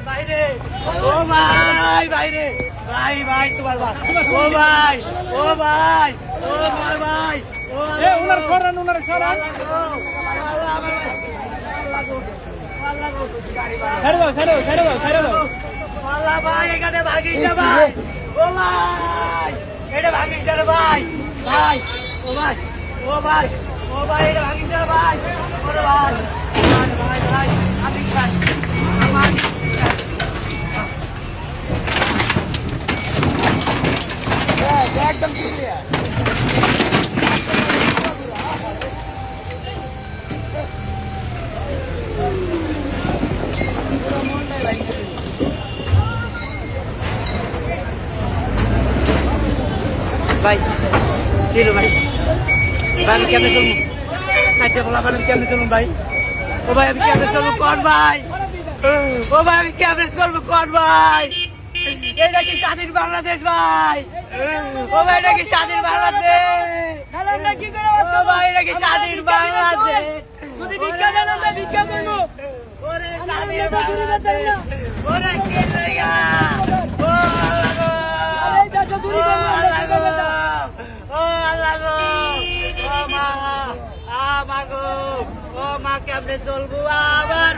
বাইরে ও ভাই বাইরে ভাই ভাই তোমার ভাই ও ভাই ও ভাই ও আমার ভাই ও উনার সরান উনার সরান ছেড়ে দাও ছেড়ে দাও ছেড়ে দাও ছেড়ে দাও আল্লাহ ভাই এখানে ভাগিস না ভাই ও ভাই এটা ভাগিস না ভাই ভাই ও ভাই ও ভাই ও ভাই এটা ভাগিস না ভাই ওরে ভাই ভাই ভাই আমি ভাই আমার একদম ক্লিয়ার ভাই কিলো ভাই ভাই আমি কেমনে চলবো সাইডে বলা আমি কেমনে চলবো ভাই ও ভাই আমি কেমনে চলবো কোন ভাই ও ভাই আমি কেমনে চলবো কোন ভাই এটা কি স্বাধীন বাংলাদেশ ভাই ও ভাই এটা কি স্বাধীন বাংলাদেশ ও ভাই এটা কি স্বাধীন বাংলাদেশ যদি ভিক্ষা দেন আমরা ভিক্ষা করবো ওরে স্বাধীন বাংলাদেশ ওরে কে লাগা ও আল্লাহ গো ও আল্লাহ গো ও মা মা গো ও মা কেমনে চলবো আবার